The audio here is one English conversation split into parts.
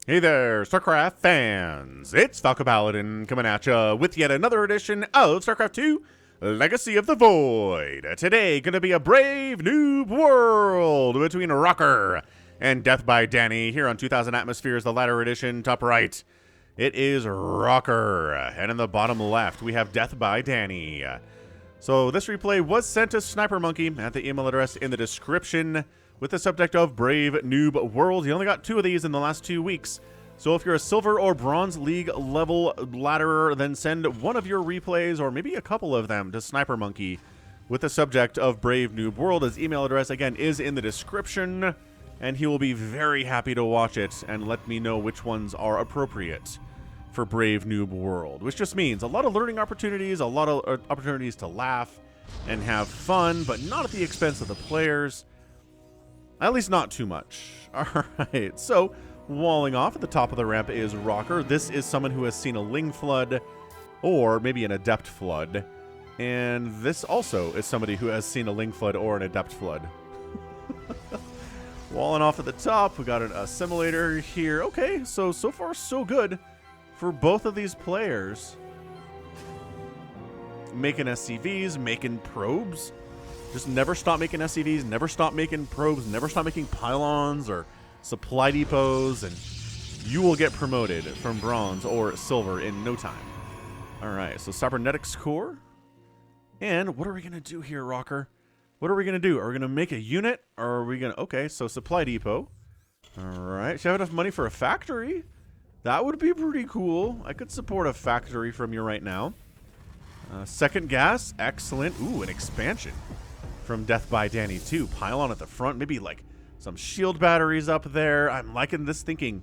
Hey there, StarCraft fans! It's Falco Paladin coming at ya with yet another edition of StarCraft 2 Legacy of the Void. Today, gonna be a brave noob world between Rocker and DeathByDanny here on 2000 Atmospheres, the latter edition, top right. It is Rocker, and in the bottom left, we have DeathByDanny. So this replay was sent to Snipermonkey at the email address in the description, with the subject of Brave Noob World. You only got 2 of these in the last 2 weeks. So if you're a Silver or Bronze League level ladderer, then send one of your replays, or maybe a couple of them, to Snipermonkey with the subject of Brave Noob World. His email address, again, is in the description, and he will be very happy to watch it and let me know which ones are appropriate for Brave Noob World, which just means a lot of learning opportunities, a lot of opportunities to laugh and have fun, but not at the expense of the players. At least not too much. Alright, so walling off at the top of the ramp is Rocker. This is someone who has seen a Ling Flood or maybe an Adept Flood. And this also is somebody who has seen a Ling Flood or an Adept Flood. Walling off at the top, we got an assimilator here. Okay, so far so good for both of these players. Making SCVs, making probes. Just never stop making SCVs, never stop making probes, never stop making pylons or supply depots, and you will get promoted from bronze or silver in no time. Alright, so cybernetics core. And what are we going to do here, Rocker? What are we going to do? Are we going to make a unit? Or are we going to... Okay, so supply depot. Alright, should I have enough money for a factory? That would be pretty cool. I could support a factory from you right now. Second gas, excellent. Ooh, an expansion from DeathByDanny too. Pylon at the front, maybe like some shield batteries up there. I'm liking this thinking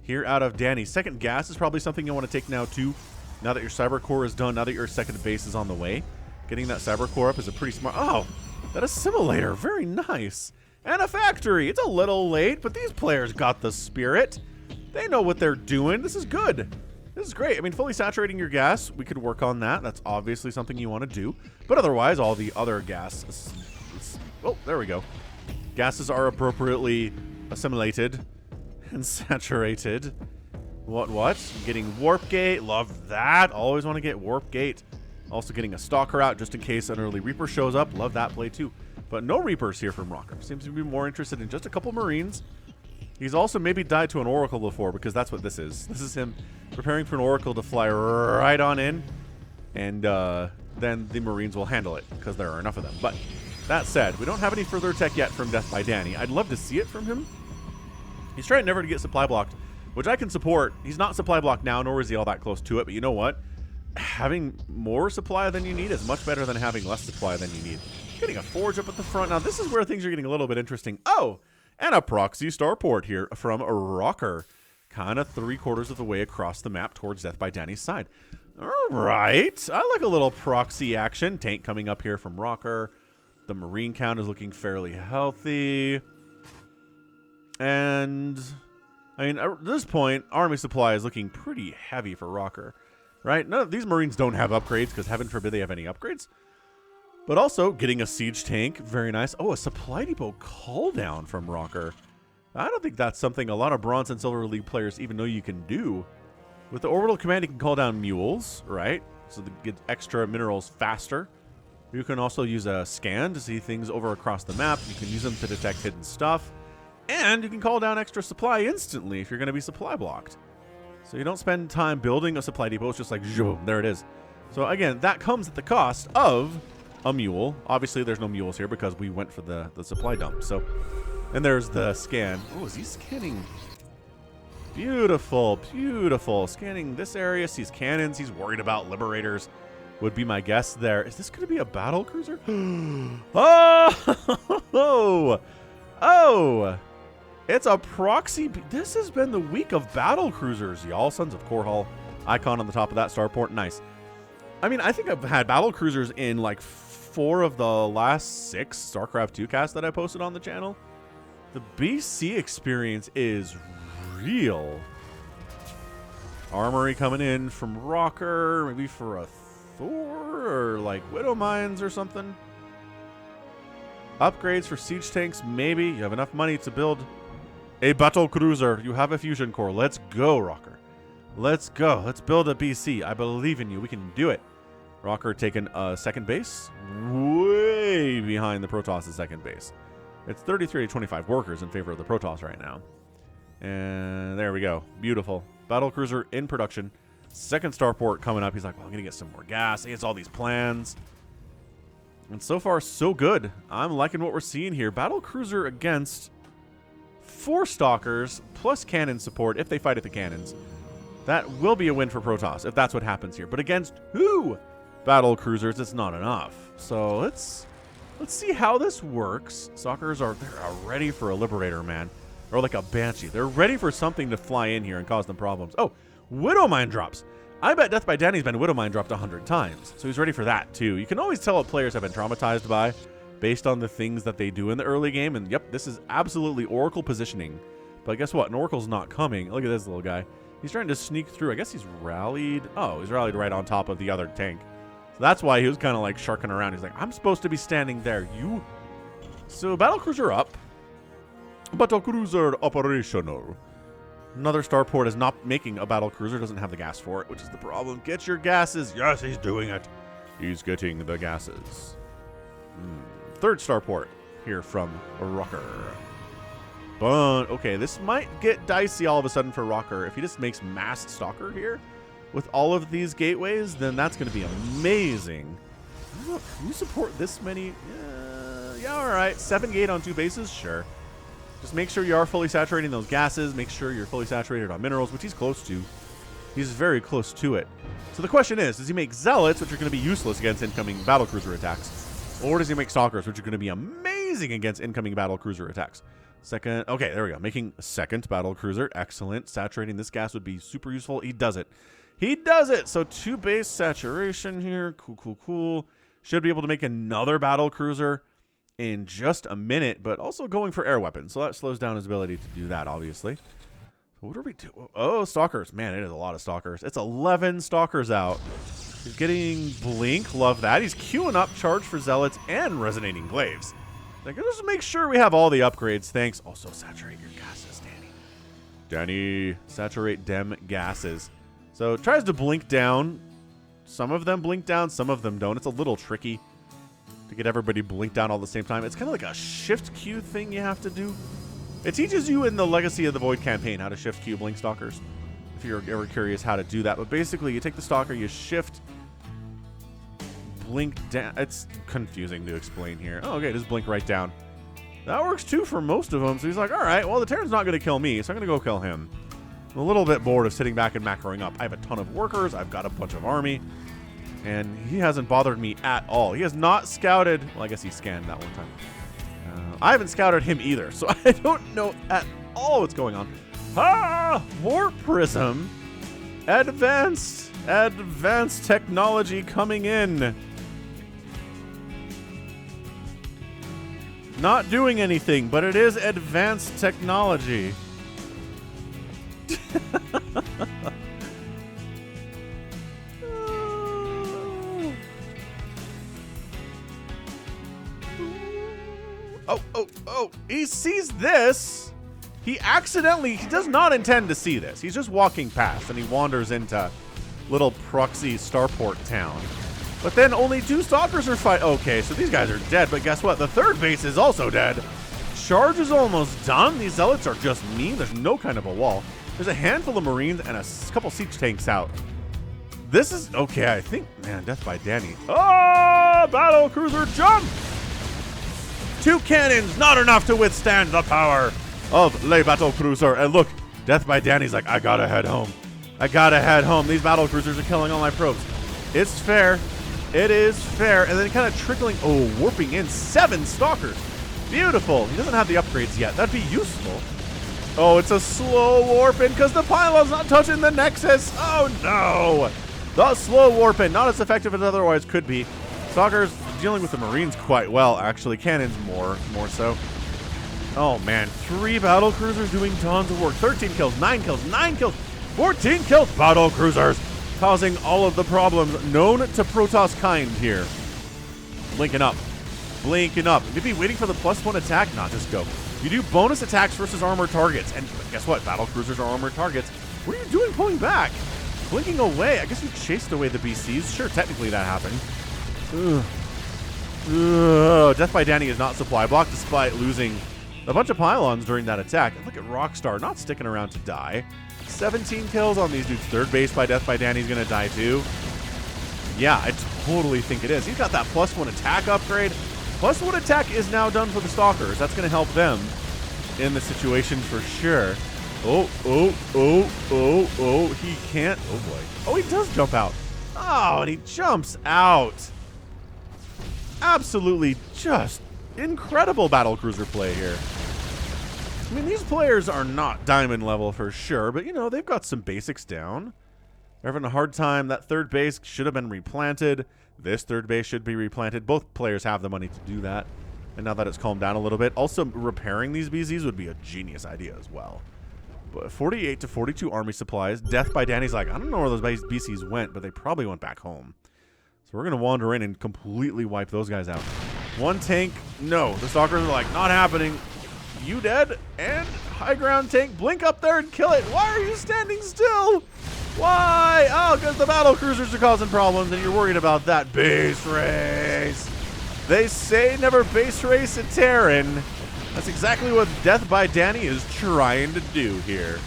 here out of Danny. Second gas is probably something you want to take now too. Now that your cyber core is done, now that your second base is on the way. Getting that cyber core up is a pretty smart... Oh, that assimilator, very nice. And a factory. It's a little late, but these players got the spirit. They know what they're doing. This is good. This is great. I mean, fully saturating your gas, we could work on that. That's obviously something you want to do. But otherwise, all the other gases... Oh, there we go. Gases are appropriately assimilated and saturated. What? Getting warp gate. Love that. Always want to get warp gate. Also getting a stalker out just in case an early Reaper shows up. Love that play too. But no Reapers here from Rocker. Seems to be more interested in just a couple Marines. He's also maybe died to an Oracle before, because that's what this is. This is him preparing for an Oracle to fly right on in, and then the Marines will handle it, because there are enough of them. But that said, we don't have any further tech yet from DeathByDanny. I'd love to see it from him. He's trying never to get supply blocked, which I can support. He's not supply blocked now, nor is he all that close to it, but you know what? Having more supply than you need is much better than having less supply than you need. Getting a forge up at the front. Now, this is where things are getting a little bit interesting. Oh! And a proxy starport here from Rocker. Kind of 3/4 of the way across the map towards DeathByDanny's side. Alright. I like a little proxy action. Tank coming up here from Rocker. The Marine count is looking fairly healthy. And, I mean, at this point, army supply is looking pretty heavy for Rocker. Right? None of these Marines don't have upgrades, because heaven forbid they have any upgrades. But also, getting a siege tank, very nice. Oh, a supply depot call down from Rocker. I don't think that's something a lot of Bronze and Silver League players even know you can do. With the orbital command, you can call down mules, right? So to get extra minerals faster. You can also use a scan to see things over across the map. You can use them to detect hidden stuff. And you can call down extra supply instantly if you're going to be supply blocked. So you don't spend time building a supply depot. It's just like, zoom, there it is. So again, that comes at the cost of a mule. Obviously, there's no mules here because we went for the supply dump. So, and there's the scan. Oh, is he scanning? Beautiful, beautiful. Scanning this area, sees cannons. He's worried about liberators, would be my guess there. Is this going to be a battle cruiser? Oh! Oh! It's a proxy. This has been the week of battle cruisers, y'all. Sons of Korhal. Icon on the top of that starport. Nice. I mean, I think I've had battle cruisers in like 4 of the last 6 StarCraft 2 casts that I posted on the channel. The BC experience is real. Armory coming in from Rocker, maybe for a Thor or like Widow Mines or something. Upgrades for siege tanks, maybe. You have enough money to build A battle cruiser. You have a fusion core. Let's go, Rocker. Let's go. Let's build a BC. I believe in you. We can do it. Rocker taking second base. Way behind the Protoss' second base. It's 33 to 25 workers in favor of the Protoss right now. And there we go. Beautiful. Battle cruiser in production. Second starport coming up. He's like, well, I'm going to get some more gas. He has all these plans. And so far, so good. I'm liking what we're seeing here. Battle cruiser against 4 stalkers plus cannon support if they fight at the cannons. That will be a win for Protoss if that's what happens here. But against 2 battle cruisers, it's not enough. So let's see how this works. Stalkers they're ready for a Liberator, man. Or like a Banshee. They're ready for something to fly in here and cause them problems. Oh, Widow Mine drops. I bet DeathByDanny's been Widow Mine dropped 100 times. So he's ready for that too. You can always tell what players have been traumatized by based on the things that they do in the early game. And yep, this is absolutely Oracle positioning. But guess what? An Oracle's not coming. Look at this little guy. He's trying to sneak through. I guess he's rallied. Oh, he's rallied right on top of the other tank. So that's why he was kind of like sharking around. He's like, I'm supposed to be standing there. You. So battlecruiser up. Battlecruiser operational. Another starport is not making a battlecruiser. Doesn't have the gas for it, which is the problem. Get your gases. Yes, he's doing it. He's getting the gases. Third starport here from Rocker. But okay, this might get dicey all of a sudden for Rocker. If he just makes massed stalker here with all of these gateways, then that's going to be amazing. Can you support this many? Yeah, all right. 7 gate on 2 bases, sure. Just make sure you are fully saturating those gases. Make sure you're fully saturated on minerals, which he's close to. He's very close to it. So the question is, does he make zealots, which are going to be useless against incoming battlecruiser attacks? Or does he make stalkers, which are going to be amazing against incoming battlecruiser attacks? Second, okay, there we go. Making second battlecruiser, excellent. Saturating this gas would be super useful. He does it. He does it. So 2 base saturation here. Cool, cool, cool. Should be able to make another battlecruiser in just a minute, but also going for air weapons. So that slows down his ability to do that, obviously. So what are we doing? Oh, stalkers. Man, it is a lot of stalkers. It's 11 stalkers out. He's getting blink. Love that. He's queuing up charge for zealots and resonating glaives. Like, just make sure we have all the upgrades. Thanks. Also, saturate your gases, Danny. Danny, saturate dem gases. So it tries to blink down. Some of them blink down, some of them don't. It's a little tricky to get everybody blinked down all at the same time. It's kind of like a shift queue thing you have to do. It teaches you in the Legacy of the Void campaign how to shift queue blink stalkers, if you're ever curious how to do that. But basically, you take the stalker, you shift blink down. It's confusing to explain here. Oh, okay, just blink right down. That works too for most of them. So he's like, all right, well, the Terran's not going to kill me, so I'm going to go kill him. I'm a little bit bored of sitting back and macroing up. I have a ton of workers. I've got a bunch of army. And he hasn't bothered me at all. He has not scouted. Well, I guess he scanned that one time. I haven't scouted him either, so I don't know at all what's going on. Ah! Warp Prism. Advanced technology coming in. Not doing anything, but it is advanced technology. Oh, he sees this. He does not intend to see this. He's just walking past and he wanders into little proxy starport town. But then only 2 stalkers are fighting. Okay, so these guys are dead, but guess what? The third base is also dead. Charge is almost done. These zealots are just mean. There's no kind of a wall. There's a handful of Marines and a couple siege tanks out. This is okay, I think, man, DeathByDanny. Oh, battle cruiser jump! 2 cannons, not enough to withstand the power of Le Battle Cruiser. And look, DeathByDanny's like, I gotta head home. I gotta head home. These battle cruisers are killing all my probes. It's fair. It is fair. And then kind of trickling, warping in 7 stalkers. Beautiful. He doesn't have the upgrades yet. That'd be useful. Oh, it's a slow warping because the pylon's not touching the Nexus. Oh, no. The slow warping, not as effective as otherwise could be. Stalkers dealing with the Marines quite well, actually. Cannons more so. Oh, man. 3 battle cruisers doing tons of work. 13 kills, 9 kills, 9 kills, 14 kills. Battle cruisers causing all of the problems known to Protoss kind here. Blinking up. Blinking up. Maybe waiting for the +1 attack. Nah, just go. You do bonus attacks versus armored targets. And guess what? Battle cruisers are armored targets. What are you doing pulling back? Blinking away. I guess you chased away the BCs. Sure, technically that happened. Ugh. Ugh. DeathByDanny is not supply blocked despite losing a bunch of pylons during that attack. And look at Rockstar not sticking around to die. 17 kills on these dudes. Third base by DeathByDanny is going to die too. Yeah, I totally think it is. He's got that +1 attack upgrade. +1 attack is now done for the Stalkers. That's going to help them in the situation for sure. Oh, he can't. Oh, boy. Oh, he does jump out. Oh, and he jumps out. Absolutely just incredible battlecruiser play here. I mean, these players are not diamond level for sure, but, you know, they've got some basics down. They're having a hard time. That third base should have been replanted. This third base should be replanted. Both players have the money to do that. And now that it's calmed down a little bit, also repairing these BZs would be a genius idea as well. But 48 to 42 army supplies. DeathByDanny's like, I don't know where those BCs went, but they probably went back home. So we're going to wander in and completely wipe those guys out. One tank. No, the Stalkers are like, not happening. You dead? And high ground tank, blink up there and kill it. Why are you standing still? Why? Oh, because the battle cruisers are causing problems and you're worried about that base race. They say never base race a Terran. That's exactly what DeathByDanny is trying to do here.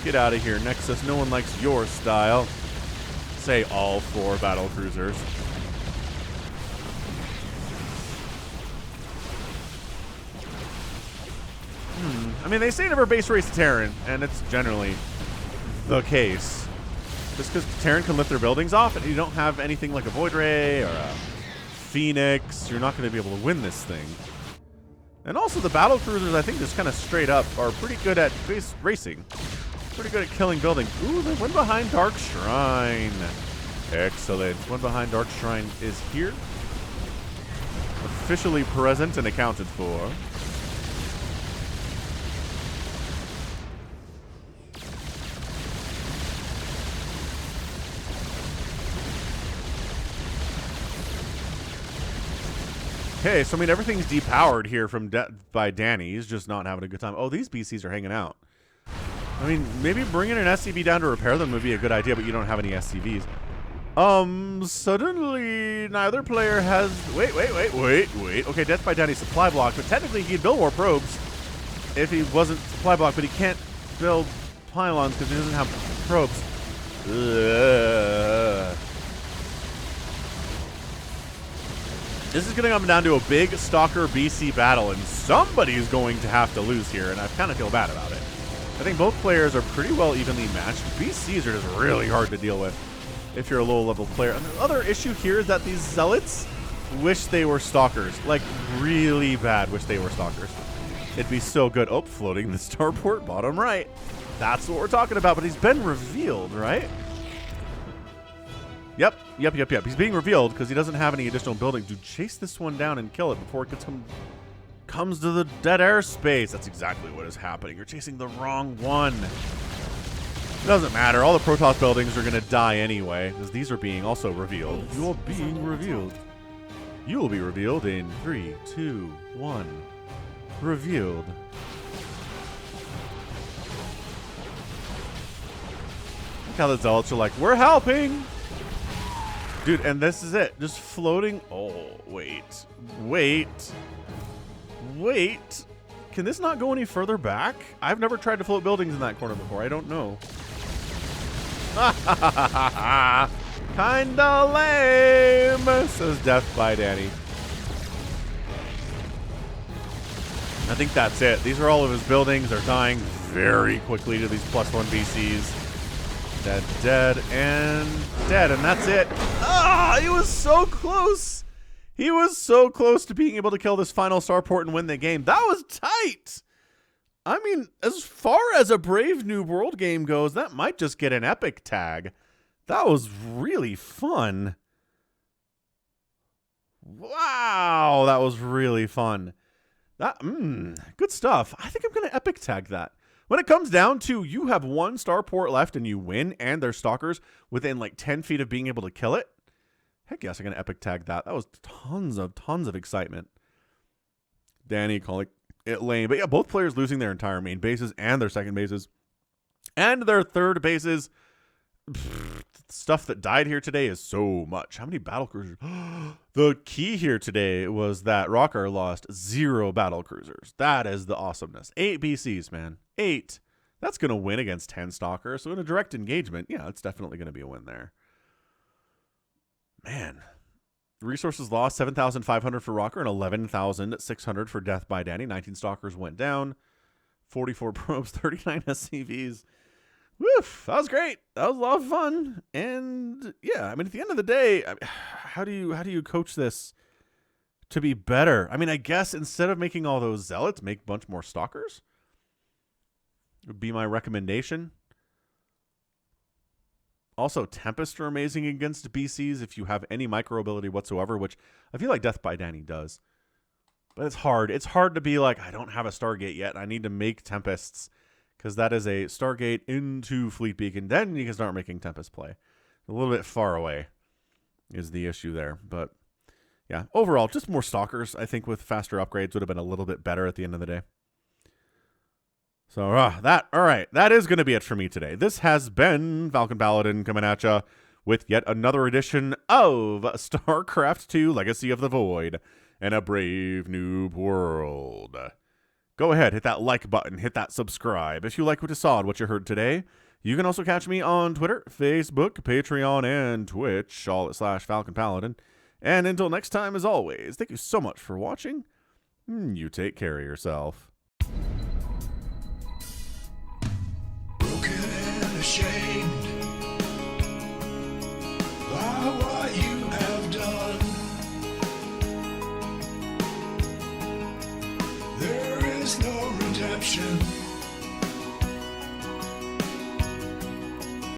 Get out of here, Nexus. No one likes your style. Say all 4 battle cruisers. I mean, they say never base race a Terran, and it's generally the case. Just because Terran can lift their buildings off, and you don't have anything like a Void Ray or a Phoenix, you're not going to be able to win this thing. And also, the battle cruisers, I think, just kind of straight up are pretty good at base racing. Pretty good at killing buildings. Ooh, the one behind Dark Shrine. Excellent. One behind Dark Shrine is here. Officially present and accounted for. Okay, so I mean, everything's depowered here from DeathByDanny. He's just not having a good time. Oh, these BCs are hanging out. I mean, maybe bringing an SCV down to repair them would be a good idea, but you don't have any SCVs. Suddenly, neither player has... Wait. Okay, DeathByDanny supply block, but technically he'd build more probes if he wasn't supply block, but he can't build pylons because he doesn't have probes. Ugh. This is going to come down to a big Stalker BC battle, and somebody's going to have to lose here, and I kind of feel bad about it. I think both players are pretty well evenly matched. BCs are just really hard to deal with if you're a low-level player. And the other issue here is that these Zealots wish they were Stalkers. Like, really bad wish they were Stalkers. It'd be so good. Oh, floating the starport bottom right. That's what we're talking about, but he's been revealed, right? Yep. He's being revealed because he doesn't have any additional buildings. Dude, chase this one down and kill it before it comes to the dead airspace. That's exactly what is happening. You're chasing the wrong one. It doesn't matter. All the Protoss buildings are going to die anyway because these are being also revealed. You are being revealed. You will be revealed in 3, 2, 1. Revealed. Look how the Zealots are like, we're helping. Dude, and this is it. Just floating. Oh, wait. Can this not go any further back? I've never tried to float buildings in that corner before. I don't know. Kinda lame, says DeathByDanny. I think that's it. These are all of his buildings. They're dying very quickly to these +1 BCs. Dead, and that's it. Ah, he was so close. He was so close to being able to kill this final starport and win the game. That was tight. I mean, as far as a Brave New World game goes, that might just get an epic tag. That was really fun. Wow, that was really fun. That, good stuff. I think I'm going to epic tag that. When it comes down to you have one starport left and you win and there's Stalkers within like 10 feet of being able to kill it, heck yes, I'm going to epic tag that. That was tons of excitement. Danny lame. But yeah, both players losing their entire main bases and their second bases and their third bases. Stuff that died here today is so much. How many battle cruisers? The key here today was that Rocker lost 0 battle cruisers. That is the awesomeness. 8 BCs, man. 8. That's going to win against 10 Stalkers. So in a direct engagement, yeah, it's definitely going to be a win there. Man. Resources lost 7,500 for Rocker and 11,600 for DeathByDanny. 19 Stalkers went down. 44 probes, 39 SCVs. Woof, that was great. That was a lot of fun. And yeah, I mean, at the end of the day, how do you coach this to be better? I mean, I guess instead of making all those zealots, make a bunch more stalkers would be my recommendation. Also, Tempests are amazing against BCs if you have any micro ability whatsoever, which I feel like DeathByDanny does. But it's hard. It's hard to be like, I don't have a Stargate yet. I need to make Tempests. Because that is a Stargate into Fleet Beacon. Then you can start making Tempest play. A little bit far away is the issue there. But yeah, overall, just more Stalkers, I think, with faster upgrades would have been a little bit better at the end of the day. So, all right, that is going to be it for me today. This has been Falcon Paladin coming at you with yet another edition of StarCraft 2 Legacy of the Void in a brave noob world. Go ahead, hit that like button, hit that subscribe. If you like what you saw and what you heard today, you can also catch me on Twitter, Facebook, Patreon, and Twitch, all at /Falcon Paladin. And until next time, as always, thank you so much for watching. You take care of yourself. Broken and ashamed by what you have done. There is no redemption.